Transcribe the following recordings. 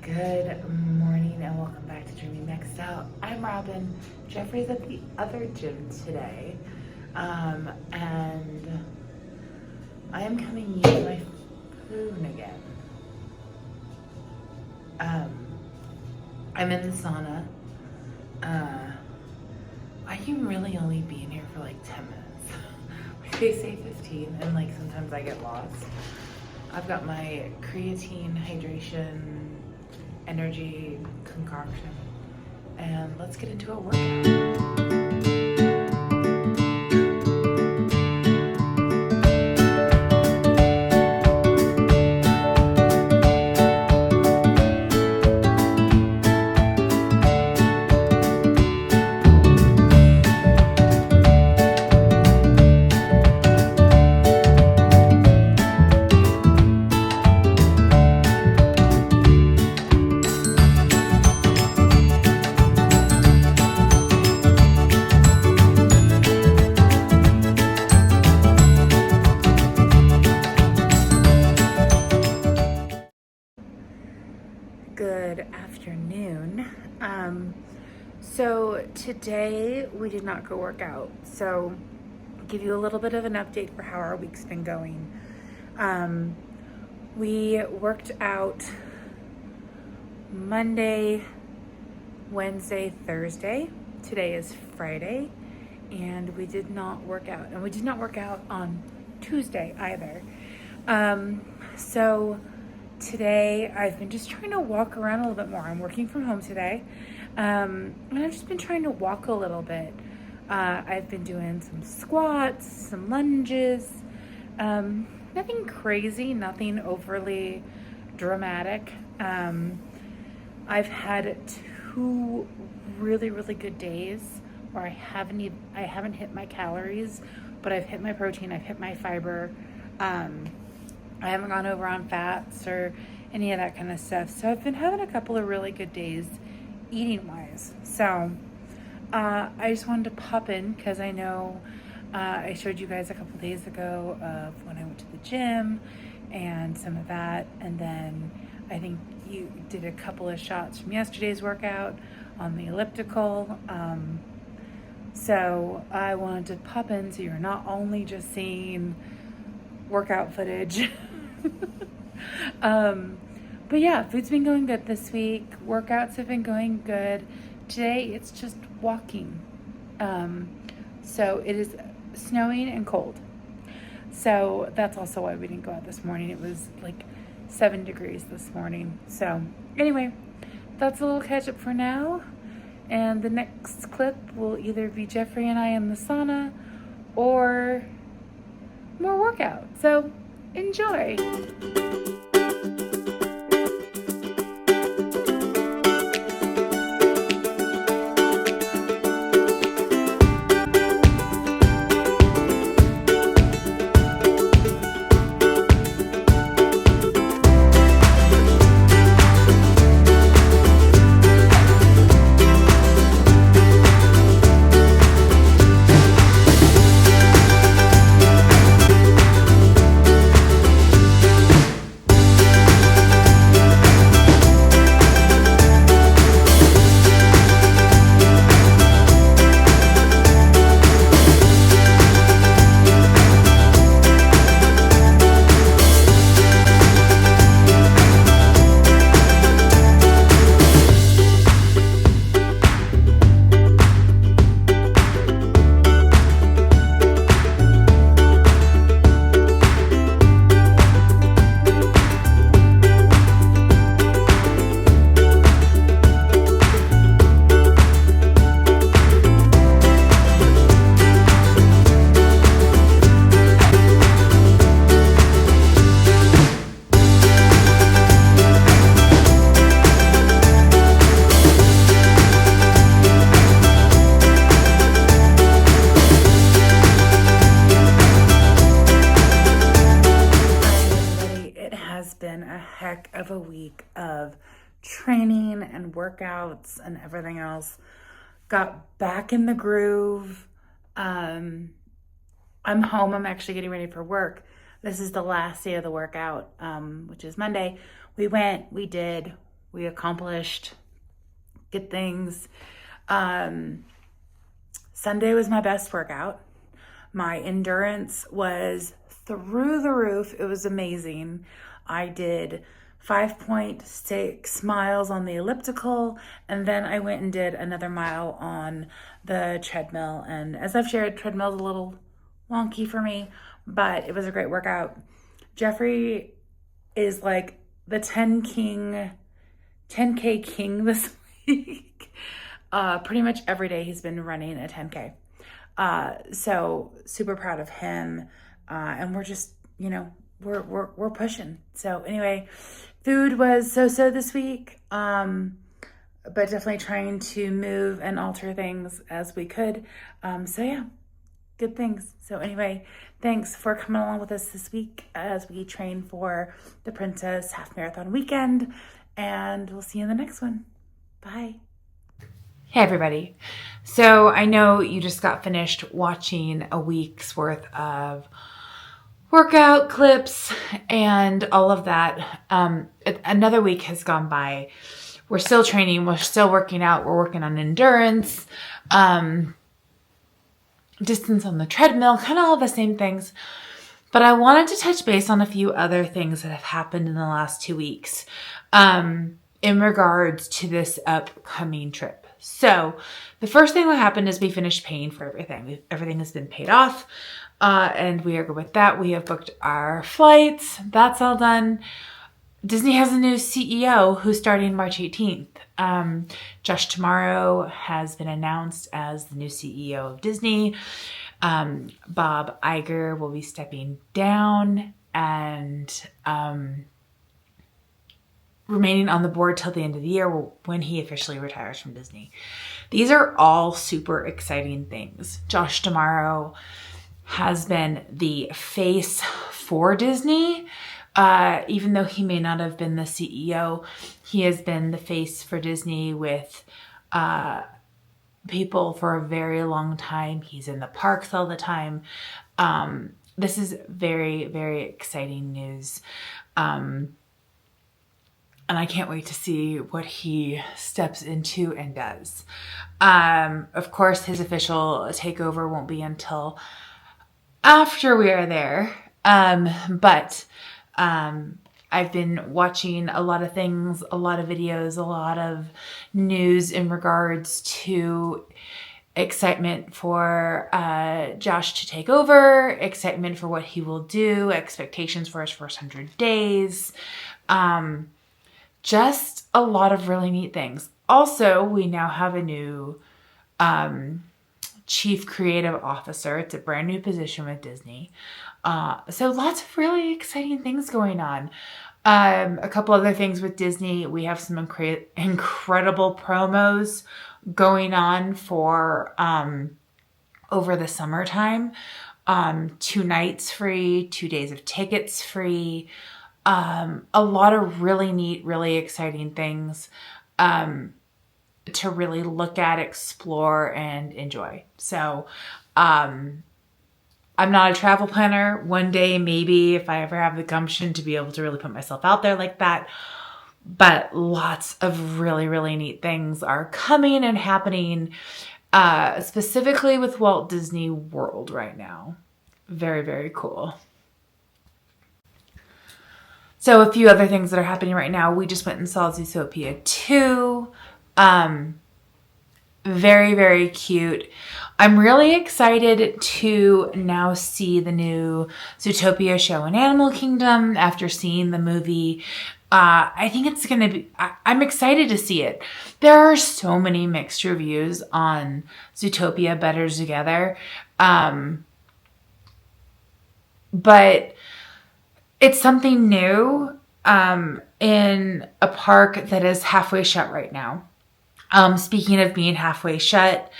Good morning and welcome back to Dreaming Maxed Out. I'm Robin. Jeffrey's at the other gym today. And I am coming use my phone again. I'm in the sauna. I can really only be in here for like 10 minutes. They say 15 and like sometimes I get lost. I've got my creatine hydration energy concoction and let's get into a workout. Good afternoon. So today we did not go work out. So I'll give you a little bit of an update for how our week's been going. We worked out Monday, Wednesday, Thursday. Today is Friday, and we did not work out. And we did not work out on Tuesday either. So today I've been just trying to walk around a little bit more. I'm working from home today. And I've just been trying to walk a little bit. I've been doing some squats, some lunges, nothing crazy, nothing overly dramatic. I've had 2 really, really good days where I haven't hit my calories, but I've hit my protein, I've hit my fiber. I haven't gone over on fats or any of that kind of stuff. So I've been having a couple of really good days eating wise. So I just wanted to pop in because I know I showed you guys a couple days ago of when I went to the gym and some of that. And then I think you did a couple of shots from yesterday's workout on the elliptical. So I wanted to pop in so you're not only just seeing workout footage. But yeah, food's been going good this week. Workouts have been going good. Today it's just walking. So it is snowing and cold. So that's also why we didn't go out this morning. It was like 7 degrees this morning. So anyway, that's a little catch up for now. And the next clip will either be Jeffrey and I in the sauna or more workout. So enjoy. Heck of a week of training and workouts and everything else. Got back in the groove. I'm home. I'm actually getting ready for work. This is the last day of the workout, which is Monday. We did We accomplished good things. Sunday was my best workout. My endurance was through the roof. It was amazing. I did 5.6 miles on the elliptical, and then I went and did another mile on the treadmill. And as I've shared, treadmill's a little wonky for me, but it was a great workout. Jeffrey is like the 10K king this week. Pretty much every day he's been running a 10K. So super proud of him. And we're just, we're pushing. So anyway, food was so this week. But definitely trying to move and alter things as we could. So yeah, good things. So anyway, thanks for coming along with us this week as we train for the Princess Half Marathon weekend. And we'll see you in the next one. Bye. Hey everybody. So I know you just got finished watching a week's worth of workout clips and all of that. Another week has gone by. We're still training. We're still working out. We're working on endurance, distance on the treadmill, kind of all the same things. But I wanted to touch base on a few other things that have happened in the last 2 weeks in regards to this upcoming trip. So the first thing that happened is we finished paying for everything. Everything has been paid off, and we are good with that. We have booked our flights. That's all done. Disney has a new CEO who's starting March 18th. Josh D'Amaro has been announced as the new CEO of Disney. Bob Iger will be stepping down and remaining on the board till the end of the year when he officially retires from Disney. These are all super exciting things. Josh D'Amaro has been the face for Disney. Even though he may not have been the CEO, he has been the face for Disney with people for a very long time. He's in the parks all the time. This is very, very exciting news. And I can't wait to see what he steps into and does. Of course, his official takeover won't be until after we are there. But I've been watching a lot of things, a lot of videos, a lot of news in regards to excitement for Josh to take over, excitement for what he will do, expectations for his first 100 days. Just a lot of really neat things. Also, we now have a new chief creative officer. It's a brand new position with Disney. So lots of really exciting things going on. A couple other things with Disney. We have some incredible promos going on for over the summertime. 2 nights free, 2 days of tickets free. A lot of really neat, really exciting things to really look at, explore, and enjoy. So I'm not a travel planner. One day, maybe, if I ever have the gumption to be able to really put myself out there like that. But lots of really, really neat things are coming and happening, specifically with Walt Disney World right now. Very, very cool. So a few other things that are happening right now. We just went and saw Zootopia 2. Very, very cute. I'm really excited to now see the new Zootopia show in Animal Kingdom after seeing the movie. I think it's going to be, I'm excited to see it. There are so many mixed reviews on Zootopia Better Together. But it's something new in a park that is halfway shut right now. Speaking of being halfway shut,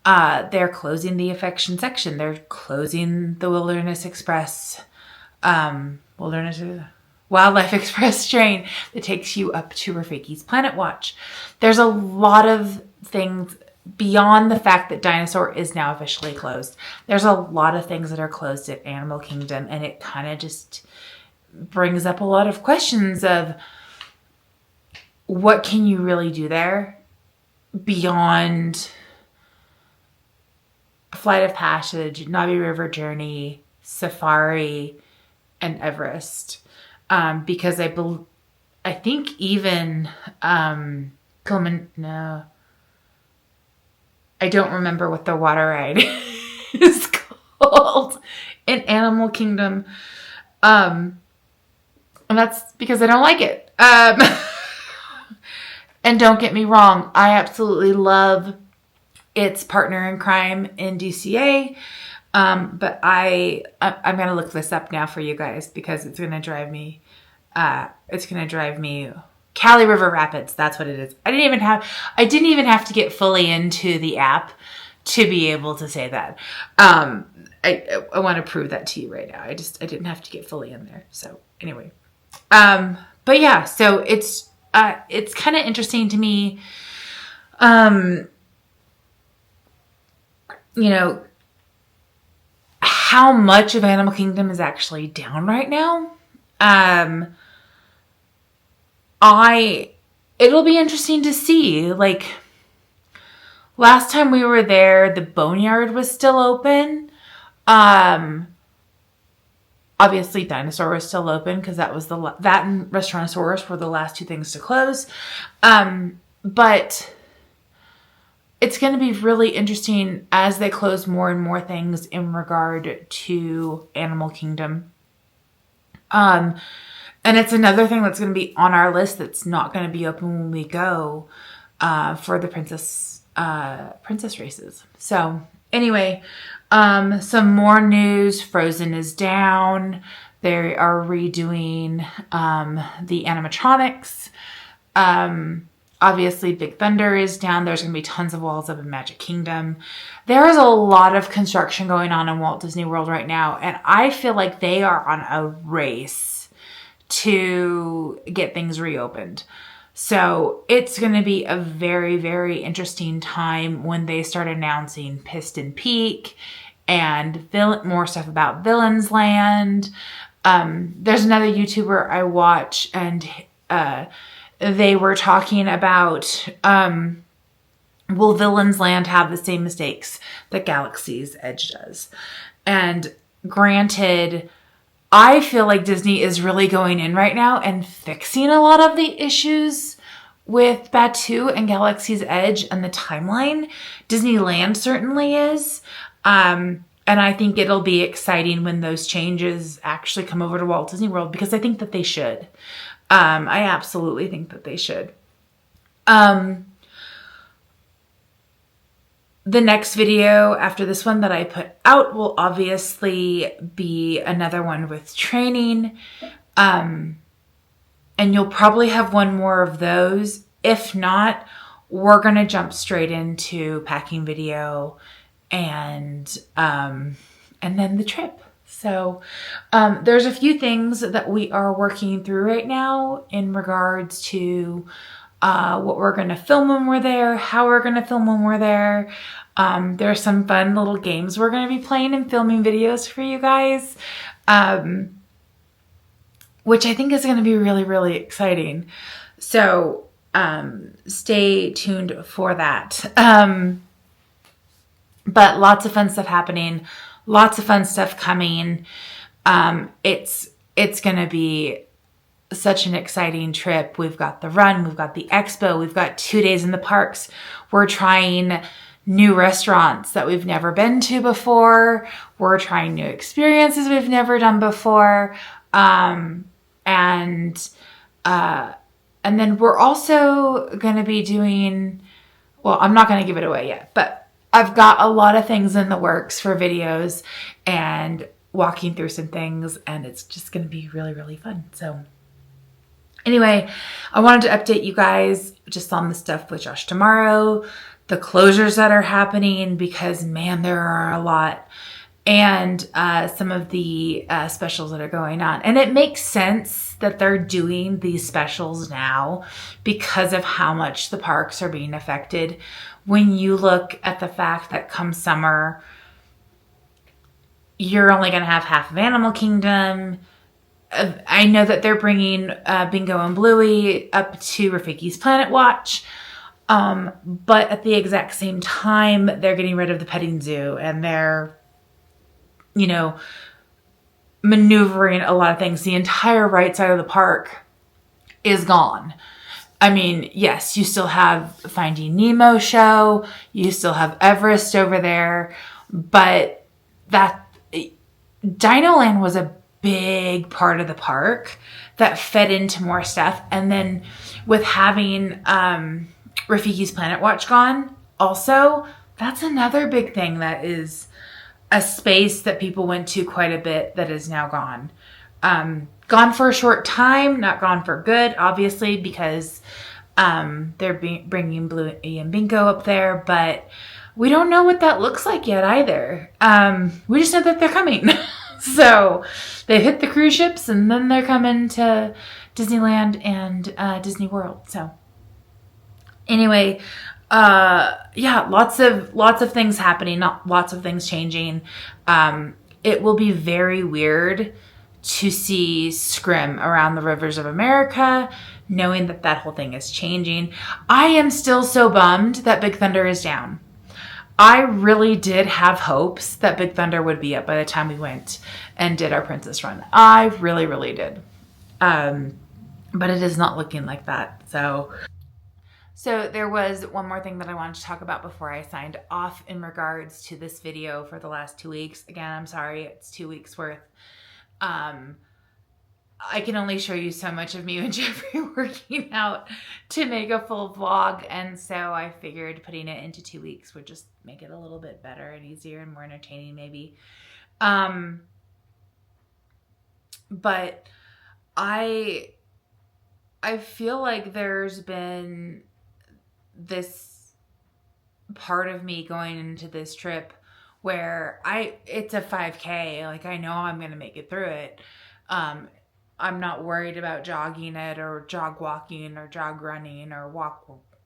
they're closing the affection section. They're closing the Wilderness Wildlife Express train that takes you up to Rafiki's Planet Watch. There's a lot of things beyond the fact that Dinosaur is now officially closed. There's a lot of things that are closed at Animal Kingdom, and it kind of just brings up a lot of questions of what can you really do there beyond Flight of Passage, Navi River Journey, Safari, and Everest? Because I think even no, I don't remember what the water ride is called in Animal Kingdom. And that's because I don't like it. And don't get me wrong, I absolutely love its partner in crime in DCA. But I'm going to look this up now for you guys because it's going to drive me, Cali River Rapids. That's what it is. I didn't even have to get fully into the app to be able to say that. I want to prove that to you right now. I didn't have to get fully in there. So anyway, but yeah, so it's kind of interesting to me. You know, how much of Animal Kingdom is actually down right now. It'll be interesting to see. Like, last time we were there, the Boneyard was still open. Obviously Dinosaur was still open because that and Restaurantosaurus were the last two things to close. But it's going to be really interesting as they close more and more things in regard to Animal Kingdom. And it's another thing that's going to be on our list that's not going to be open when we go for the princess races. So anyway, some more news. Frozen is down. They are redoing the animatronics. Obviously, Big Thunder is down. There's going to be tons of walls up in Magic Kingdom. There is a lot of construction going on in Walt Disney World right now, and I feel like they are on a race to get things reopened. So it's going to be a very, very interesting time when they start announcing Piston Peak and more stuff about Villains Land. There's another YouTuber I watch, and they were talking about, will Villains Land have the same mistakes that Galaxy's Edge does? And granted, I feel like Disney is really going in right now and fixing a lot of the issues with Batuu and Galaxy's Edge and the timeline. Disneyland certainly is. And I think it'll be exciting when those changes actually come over to Walt Disney World, because I think that they should. I absolutely think that they should. The next video after this one that I put out will obviously be another one with training. And you'll probably have one more of those. If not, we're going to jump straight into packing video and then the trip. So there's a few things that we are working through right now in regards to what we're going to film when we're there, how we're going to film when we're there. There's some fun little games we're going to be playing and filming videos for you guys, which I think is going to be really, really exciting. So stay tuned for that. But lots of fun stuff happening. Lots of fun stuff coming. It's going to be such an exciting trip. We've got the run, we've got the expo, we've got 2 days in the parks. We're trying new restaurants that we've never been to before. We're trying new experiences we've never done before. And then we're also going to be doing, well, I'm not going to give it away yet, but I've got a lot of things in the works for videos and walking through some things, and it's just going to be really, really fun. So anyway, I wanted to update you guys just on the stuff with Josh tomorrow, the closures that are happening, because man, there are a lot, and some of the specials that are going on. And it makes sense that they're doing these specials now because of how much the parks are being affected. When you look at the fact that come summer, you're only going to have half of Animal Kingdom. I know that they're bringing Bingo and Bluey up to Rafiki's Planet Watch. But at the exact same time, they're getting rid of the petting zoo, and they're, you know, maneuvering a lot of things. The entire right side of the park is gone. I mean, yes, you still have Finding Nemo show, you still have Everest over there, but that Dinoland was a big part of the park that fed into more stuff. And then with having Rafiki's Planet Watch gone, also, that's another big thing that is a space that people went to quite a bit that is now gone. Gone for a short time, not gone for good, obviously, because they're bringing Bluey and Bingo up there, but we don't know what that looks like yet either. We just know that they're coming. So they've hit the cruise ships, and then they're coming to Disneyland and Disney World. So anyway, yeah, lots of things happening, not lots of things changing. It will be very weird to see Scrim around the rivers of America, knowing that that whole thing is changing. I am still so bummed that Big Thunder is down. I really did have hopes that Big Thunder would be up by the time we went and did our Princess Run. I really, really did. But it is not looking like that. So there was one more thing that I wanted to talk about before I signed off in regards to this video for the last 2 weeks. Again, I'm sorry, it's 2 weeks worth. I can only show you so much of me and Jeffrey working out to make a full vlog, and so I figured putting it into 2 weeks would just make it a little bit better and easier and more entertaining maybe. But I feel like there's been this part of me going into this trip where it's a 5K, like I know I'm going to make it through it. I'm not worried about jogging it or jog walking or jog running or walk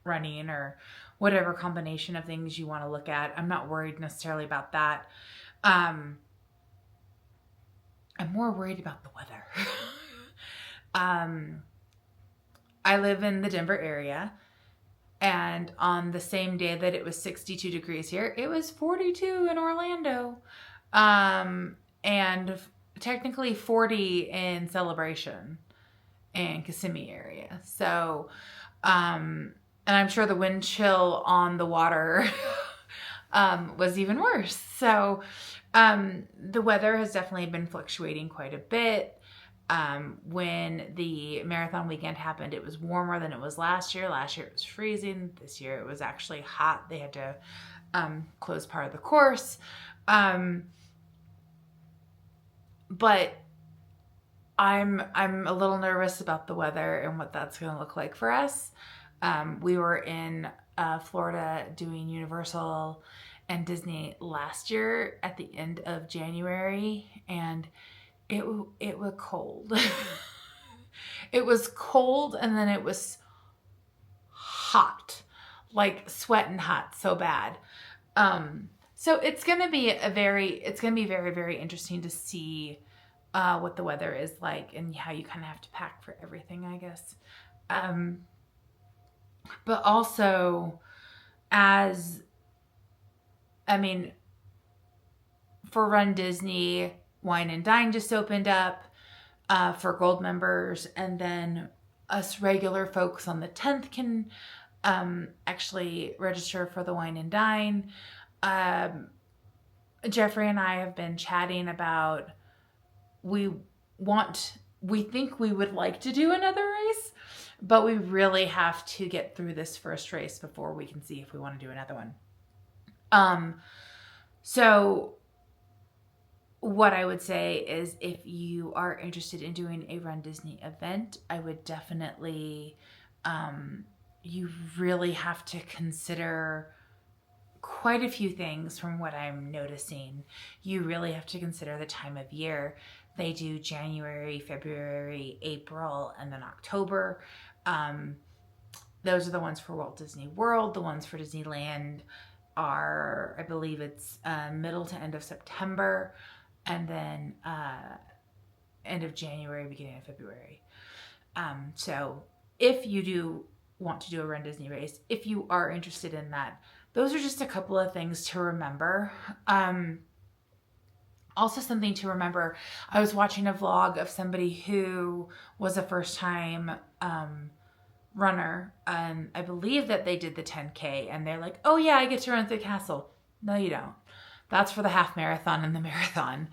running or whatever combination of things you want to look at. I'm not worried necessarily about that. I'm more worried about the weather. I live in the Denver area, and on the same day that it was 62 degrees here, it was 42 in Orlando. And technically 40 in Celebration and Kissimmee area. So, and I'm sure the wind chill on the water was even worse. So, the weather has definitely been fluctuating quite a bit. When the marathon weekend happened, it was warmer than it was last year. Last year it was freezing. This year it was actually hot. They had to close part of the course. But I'm a little nervous about the weather and what that's going to look like for us. We were in Florida doing Universal and Disney last year at the end of January, and it was cold. It was cold, and then it was hot, like sweating hot, so bad. So it's going to be very, very interesting to see what the weather is like and how you kind of have to pack for everything, I guess. But also, for Run Disney, Wine and Dine just opened up for Gold members, and then us regular folks on the 10th can actually register for the Wine and Dine. Jeffrey and I have been chatting about we think we would like to do another race, but we really have to get through this first race before we can see if we want to do another one. So what I would say is if you are interested in doing a Run Disney event, I would definitely, you really have to consider quite a few things from what I'm noticing. You really have to consider the time of year. They do January, February, April, and then October. Those are the ones for Walt Disney World. The ones for Disneyland are, I believe it's middle to end of September. And then end of January, beginning of February. So if you do want to do a Run Disney race, if you are interested in that, those are just a couple of things to remember. Also something to remember, I was watching a vlog of somebody who was a first time runner, and I believe that they did the 10K, and they're like, oh yeah, I get to run through the castle. No, you don't. That's for the half marathon and the marathon.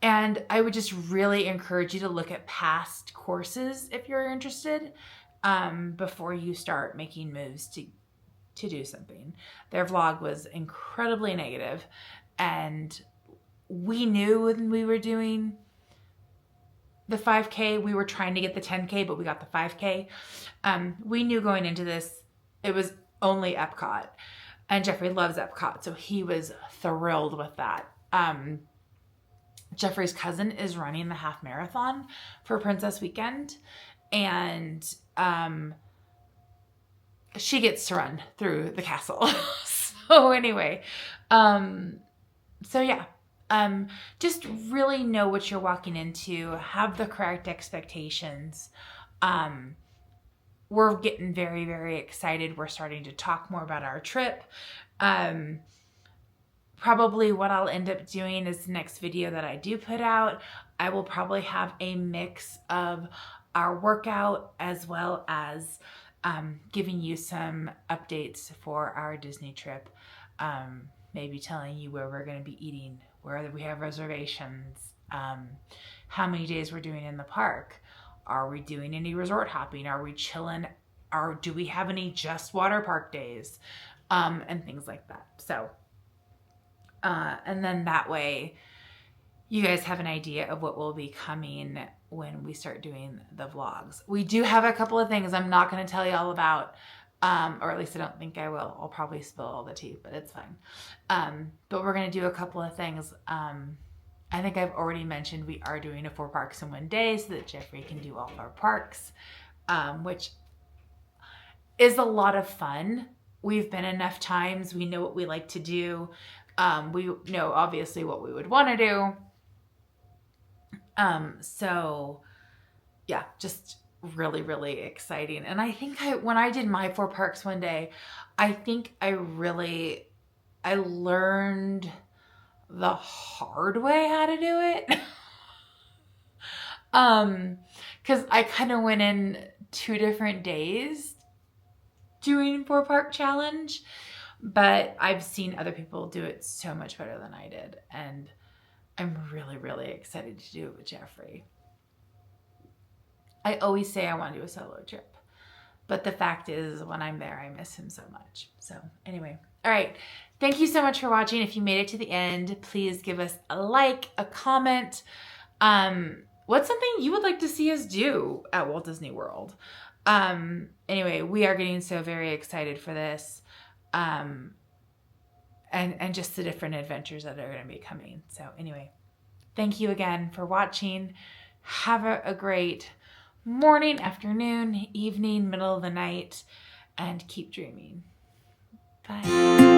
And I would just really encourage you to look at past courses if you're interested, before you start making moves to do something. Their vlog was incredibly negative, and we knew when we were doing the 5K, we were trying to get the 10K, but we got the 5K. We knew going into this, it was only Epcot, and Jeffrey loves Epcot, so he was thrilled with that. Jeffrey's cousin is running the half marathon for Princess Weekend, and she gets to run through the castle. So anyway, so yeah. Just really know what you're walking into, have the correct expectations. We're getting very, very excited. We're starting to talk more about our trip. Probably what I'll end up doing is the next video that I do put out, I will probably have a mix of our workout as well as giving you some updates for our Disney trip. Maybe telling you where we're going to be eating, where we have reservations, how many days we're doing in the park. Are we doing any resort hopping? Are we chilling? Do we have any just water park days? And things like that. So, and then that way you guys have an idea of what will be coming when we start doing the vlogs. We do have a couple of things I'm not going to tell you all about. Or at least I don't think I will. I'll probably spill all the tea, but it's fine. But we're going to do a couple of things. I think I've already mentioned we are doing a 4 parks in one day so that Jeffrey can do all of our parks, which is a lot of fun. We've been enough times. We know what we like to do. We know obviously what we would want to do. So yeah, just really, really exciting. And I think when I did my 4 parks one day, I think I learned the hard way how to do it. Cause I kind of went in 2 different days doing 4 park challenge, but I've seen other people do it so much better than I did. And I'm really, really excited to do it with Jeffrey. I always say I want to do a solo trip, but the fact is when I'm there, I miss him so much. So anyway, all right. Thank you so much for watching. If you made it to the end, please give us a like, a comment. What's something you would like to see us do at Walt Disney World? Anyway, we are getting so very excited for this. And just the different adventures that are going to be coming. So anyway, thank you again for watching. Have a great morning, afternoon, evening, middle of the night, and keep dreaming. Bye.